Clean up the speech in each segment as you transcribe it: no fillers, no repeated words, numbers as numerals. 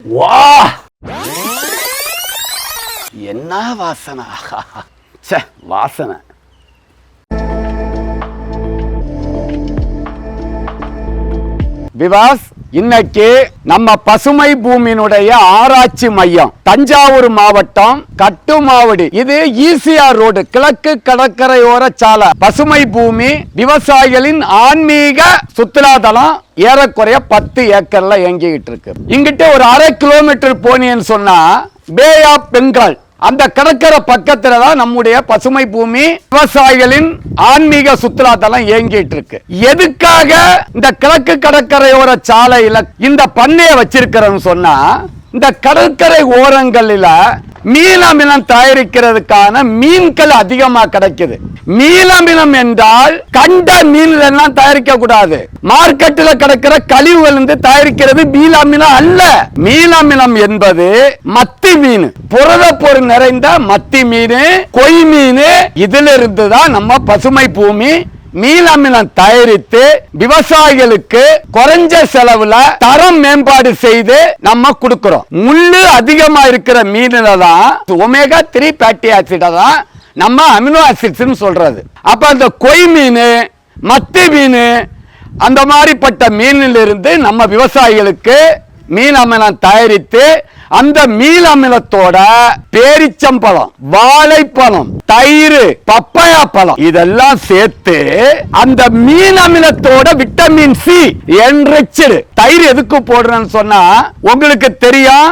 வா, என்ன வாசனை! ச்சே, வாசனை. விவாஸ், இன்னைக்கு நம்ம பசுமை பூமியினுடைய ஆராய்ச்சி மையம் தஞ்சாவூர் மாவட்டம் கட்டுமாவடி, இது ஈசிஆர் ரோடு, கிழக்கு கடற்கரையோர சாலை. பசுமை பூமி விவசாயிகளின் ஆன்மீக சுற்றுலாதலம் ஏறக்குறைய 10 ஏக்கர்ல இயங்கிட்டு இருக்கு. இங்கிட்ட ஒரு 1/2 கிலோமீட்டர் போனீன்னு சொன்னா பே ஆஃப் பெங்கால், அந்த கடற்கரை பக்கத்துல தான் நம்முடைய பசுமை பூமி விவசாயிகளின் ஆன்மீக சுற்றுலாத்தலம் இயங்கிட்டு இருக்கு. எதுக்காக இந்த கிழக்கு கடற்கரையோர சாலையில இந்த பண்ணையை வச்சிருக்கிறோம்னு சொன்னா, இந்த கடற்கரை ஓரங்களில மீனமிலம் தயாரிக்கிறதுக்கான மீன்கள் அதிகமா கிடைக்குது. மீனமிலம் என்றால் கண்ட மீன்கள் எல்லாம் தயாரிக்க கூடாது. மார்க்கெட்டில் கிடைக்கிற கழிவுகள் இருந்து தயாரிக்கிறது மீனமிலம் அல்ல. மீனமிலம் என்பது மத்தி மீன், புரத பொருள் நிறைந்த மத்தி மீன், கொய் மீன், இதுல இருந்து தான் நம்ம பசுமை பூமி மீனமிலம் தயாரித்து விவசாயிகளுக்கு குறைஞ்ச செலவுல தரம் மேம்பாடு செய்து நம்ம கொடுக்கிறோம். முள்ளு அதிகமா இருக்கிற மீனில தான் ஒமேகா 3 ஃபேட்டி ஆசிட் தான் நம்ம அமினோ ஆசிட்ஸ் சொல்றது. அப்ப அந்த கொய் மீன், மத்தி மீன், அந்த மாதிரிப்பட்ட மீனில் இருந்து நம்ம விவசாயிகளுக்கு மீன் அமிலம் தயாரித்து அந்த மீன் அமிலத்தோட பேரிச்சம்பழம், வாழைப்பழம், தயிர், பப்பாயா பழம் இதெல்லாம் சேர்த்து அந்த மீன் அமிலத்தோட விட்டமின் சி என்ரிச்சடு. தயிர் எதுக்கு போடுறேன்னு சொன்னா, உங்களுக்கு தெரியும்,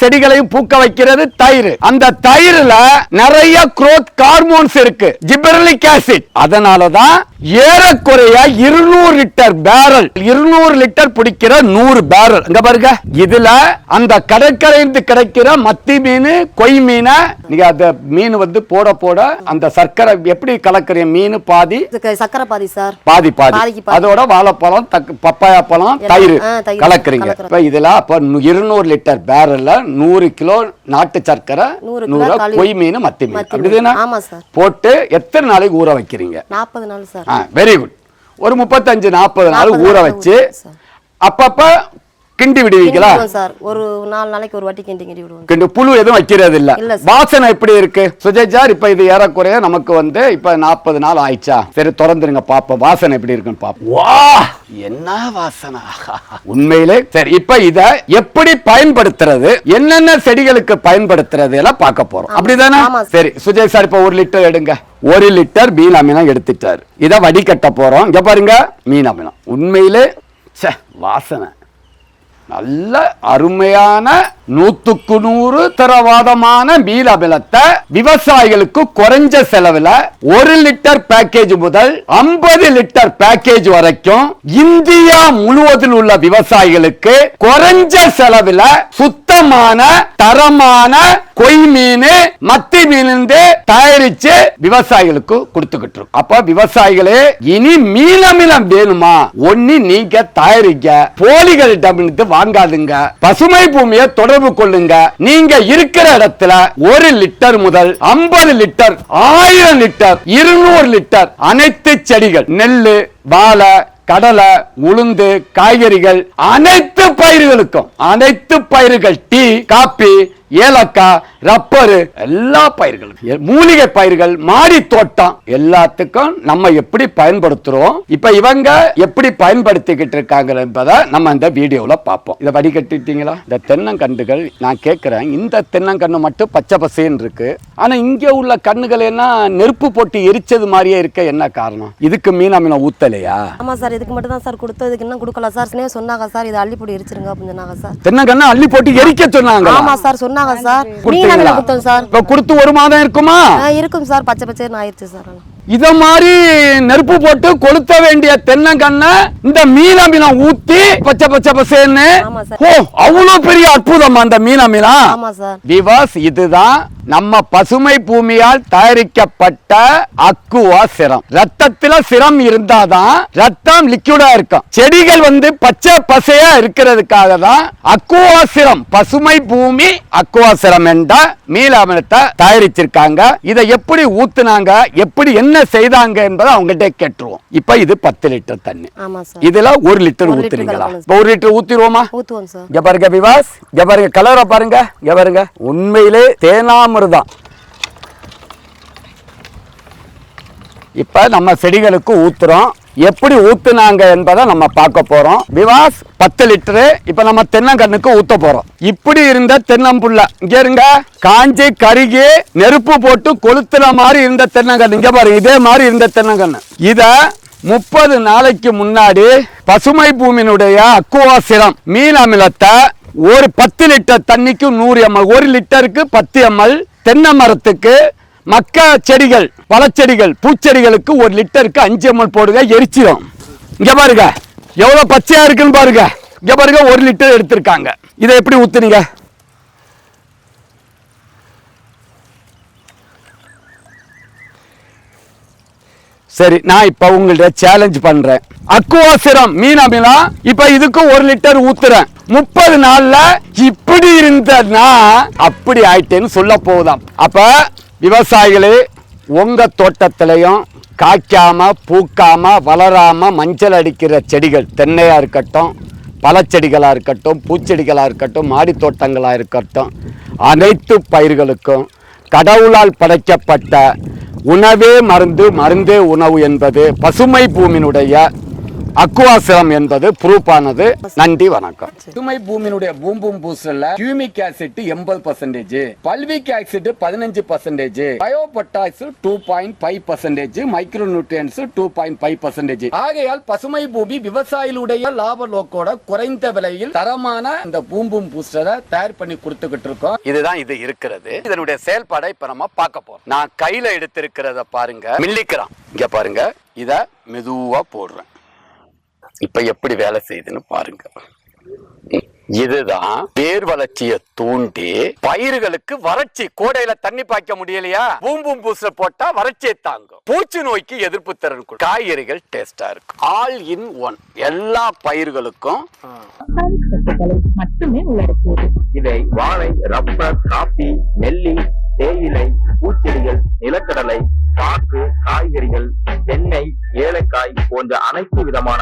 செடிகளையும் பூக்க வைக்கிறது தயிர். அந்த தயிர்ல நிறைய குரோத் ஹார்மோன்ஸ் இருக்கு, ஜிபெர்லிக் ஆசிட். அதனாலதான் ஏறக்குறைய 200 லிட்டர் பேரல், 200 லிட்டர் பிடிக்கிற 100 பேரல். இங்க பாருங்க, இதுல அந்த கடற்கரையிலிருந்து கிடைக்கிற மத்தி மீன், கொய் மீன், நீங்க அந்த மீன் வந்து போட போட அந்த சர்க்கரை எப்படி கலக்குறீங்க? மீன் பாதி சர்க்கரை பாதி சார், பாதி பாதி, அதோட வாழைப்பழம், பப்பாயா பழம், தயிர் கலக்குறீங்க. இப்ப இதுல 200 லிட்டர் பேரல்ல 100 கிலோ நாட்டு சர்க்கரை, 100 கொய் மீன், மத்தி மீன், அப்படிதானே போட்டு எத்தனை நாளைக்கு ஊற வைக்கிறீங்க? 40 நாள் சார். Very good. ஒரு 35-40 நாள் ஊற வச்சு அப்பப்ப கிண்டி விடுவீங்களா சார்? ஒரு 4 நாளைக்கு ஒரு வாட்டி கிண்டி விடுவோம். கிண்டி புழு எதுவும் வைக்கிறது இல்ல. வாசனை எப்படி இருக்கு சுஜய் சார்? இப்ப இது ஏறக்குறைய நமக்கு வந்து இப்ப 40 நாள் ஆயிடுச்சா? சரி, திறந்துருங்க பாப்போம் வாசனை எப்படி இருக்குன்னு பாப்போம். வா, என்ன வாசனை! உண்மையிலே சரி, இப்ப இத எப்படி பயன்படுத்துறது, என்னென்ன செடிகளுக்கு பயன்படுத்துறது எல்லாம் பார்க்க போறோம், அப்படிதானே? சரி சுஜய் சார், இப்ப 1 லிட்டர் எடுங்க. 1 லிட்டர் மீன் அமிலம் எடுத்துட்டாரு. இத வடிகட்ட போறோம். இங்க பாருங்க, மீன் அமிலம் உண்மையிலே வாசனை நல்ல அருமையான 100க்கு 100 தரவாதமான மீன் அமிலத்தை விவசாயிகளுக்கு குறைஞ்ச செலவுல 1 லிட்டர் பேக்கேஜ் முதல் 50 லிட்டர் பேக்கேஜ் வரைக்கும் இந்தியா முழுவதில் உள்ள விவசாயிகளுக்கு குறைஞ்ச செலவுல சுத்தமான தரமான கொய் மீன், மத்தி மீன் தயாரிச்சு விவசாயிகளுக்கு கொடுத்துக்கிட்டு இருக்கோம். அப்ப விவசாயிகளே, இனி மீன் அமிலம் வேணுமா? ஒண்ணு நீங்க தயாரிக்க, போலிகளிடம் வாங்காதுங்க. பசுமை பூமியை தொடர்பு கொள்ளுங்க. நீங்க இருக்கிற இடத்துல 1 லிட்டர் முதல் 50 லிட்டர், 1000 லிட்டர், 200 லிட்டர் அனைத்து செடிகள், நெல்லு, வாழை, கடலை, உளுந்து, காய்கறிகள், அனைத்து பயிர்களுக்கும், அனைத்து பயிர்கள், டீ, காப்பி, ஏலக்காய், ரப்பரு, எல்லா பயிர்களுக்கும், மூலிகை பயிர்கள், மாடி தோட்டம் எல்லாத்துக்கும் நம்ம எப்படி பயன்படுத்துறோம், இப்ப இவங்க எப்படி பயன்படுத்திக்கிட்டு இருக்காங்க என்பதை நம்ம இந்த வீடியோல பார்ப்போம். இதை வடிகட்டிட்டீங்களா? இந்த தென்னங்கண்டுகள், நான் கேட்கிறேன், இந்த தென்னங்கண்ணு மட்டும் பச்சை பசேன்னு இருக்கு, ஆனா இங்க உள்ள கண்ணுகள் என்ன நெருப்பு போட்டு எரிச்சது மாதிரியே இருக்க, என்ன காரணம்? இதுக்கு மீன் அமிலம் ஊத்தலையா? ஆமா சார், இதுக்கு மட்டும் தான் சார் கொடுத்தோம், இதுக்கு இன்னும் கொடுக்கல சார். சொன்னாங்க சார், இதை அள்ளி போட்டு எரிச்சிருங்க அப்படின்னு சொன்னாங்க சார். தென்னங்கண்ணு அள்ளி போட்டு எரிக்க சொன்னாங்க? ஆமா சார், சொன்னாங்க சார். கொடுத்து 1 மாதம் இருக்குமா? இருக்கும் சார், பச்சை பச்சைன்னு ஆயிடுச்சு சார். இத மாதிரி நெருப்பு போட்டு கொளுத்த வேண்டிய தென்னங்கண்ண இந்த மீன் அமிலம் ஊத்தி பச்சை பச்சை பசேன்னு, அவ்வளவு பெரிய அற்புதம் அந்த மீன் அமிலம். விவாஸ், இதுதான் நம்ம பசுமை பூமியால் தயாரிக்கப்பட்ட அக்குவா சிரம். ரத்தத்துல சிரம் இருந்தாதான் ரத்தம் லிக்விடா இருக்கும். செடிகள் வந்து பச்சை பசையா இருக்கிறதுக்காக தான் அக்குவா சிரம், பசுமை பூமி அக்குவா சிரம் என்ற மீன் அமிலத்தை தயாரிச்சிருக்காங்க. இதை எப்படி ஊத்துனாங்க, எப்படி என்ன என்ன செய்தாங்க என்பதை அவங்ககிட்ட கேட்டுருவோம். இப்ப இது 10 லிட்டர் தண்ணி, ஆமா சார். இதுல 1 லிட்டர் ஒரு லிட்டர் ஊத்துறீங்களா? கலக்கணும். 1 லிட்டர் ஊத்திடுவோமா? ஊத்துவோம் சார். இங்க பாருங்க விவாஸ், இங்க பாருங்க கலரை பாருங்க, இங்க பாருங்க உண்மையிலே தேனாமிர்தம். இப்ப நம்ம செடிகளுக்கு ஊத்துறோம். எப்படி ஊத்துனாங்க என்பதை நம்ம பார்க்க போறோம். விவாஸ் 10 லிட்டரு இப்ப நம்ம தென்னங்கண்ணுக்கு ஊத்த போறோம். இப்படி இருந்த தென்னம்புள்ள இங்க இருங்க, காஞ்சி கருகி நெருப்பு போட்டு கொளுத்துற மாதிரி இருந்த தென்னங்கண்ணு, இங்க பாருங்க இதே மாதிரி இருந்த தென்னங்கண்ணு. இத 30 நாளைக்கு முன்னாடி பசுமை பூமியினுடைய அக்குவாசிரம் மீன் அமிலத்தை ஒரு 10 லிட்டர் தண்ணிக்கு 100 ml, 1 லிட்டருக்கு 10 ml. தென்னை மரத்துக்கு மக்க செடிகள், பழச்செடிகள், பூச்செடிகளுக்கு 1 லிட்டருக்கு 5 ml போடுங்க, எரிச்சிடும். இங்க பாருங்க எவ்வளவு பச்சையா இருக்குன்னு பாருங்க. இங்க பாருங்க 1 லிட்டர் எடுத்திருக்காங்க. இதை எப்படி ஊத்துனீங்க? சரி, நான் இப்ப உங்கள்ட்ட சேலஞ்ச் பண்றேன். அக்குவாசிரம் மீன் அமிலம் இப்ப இதுக்கு 1 லிட்டர் ஊத்துறேன். 30 நாள்ல இப்படி இருந்ததுன்னா அப்படி ஆயிட்டேன்னு சொல்ல போகுதாம். அப்ப விவசாயிகளே, உங்க தோட்டத்திலையும் காய்க்காம பூக்காம வளராம மஞ்சள் அடிக்கிற செடிகள், தென்னையா இருக்கட்டும், பழச்செடிகளா இருக்கட்டும், பூச்செடிகளா இருக்கட்டும், மாடி தோட்டங்களா இருக்கட்டும், அனைத்து பயிர்களுக்கும் கடவுளால் படைக்கப்பட்ட உணவே மருந்து, மருந்தே உணவு என்பது பசுமை பூமியினுடைய அக்குவாசிரம் என்பது ப்ரூஃப் ஆனது. நன்றி, வணக்கம். பசுமை பூமியினுடைய பூம்பூம் பூஸ்டர்ல humic acid 80%, fulvic acid 15%, bio potash 2.5%, micro nutrients 2.5%. ஆகையால் பசுமை பூமி விவசாயிகளுடைய லாப நோக்கோட குறைந்த விலையில் தரமான இந்த பூம்பூம் பூஸ்டரை தயார் பண்ணி கொடுத்துக்கிட்டு இருக்கோம். இதுதான் இது இருக்கிறது. இதனுடைய செயல்பாடை இப்ப நம்ம பார்க்க போறோம். நான் கையில எடுத்திருக்கிறத பாருங்க, மில்லிகிராம். இங்க பாருங்க, இத மெதுவா போடுறேன். இப்ப எப்படி வேலை செய்யுதுன்னு பாருங்க. இதுதான் வேர் வளர்ச்சியை தூண்டி பயிர்களுக்கு வறட்சி, கோடையில தண்ணி பாய்க்க முடியலையா, பூம்பூம் பூஸ்டர் போட்டா வறட்சியை தாங்கும், பூச்சி நோய்க்கு எதிர்ப்பு திறன், காய்கறிகள் டேஸ்டா இருக்கும். ஆல் இன் ஒன், எல்லா பயிர்களுக்கும் மட்டுமே உள்ளடக்கியது. இதை வாழை, ரப்பர், காபி, நெல்லி, தேயிலை, பூச்செடிகள், நிலக்கடலை, பாக்கு, காய்கறிகள், தென்னை, ஏலக்காய் போன்ற அனைத்து விதமான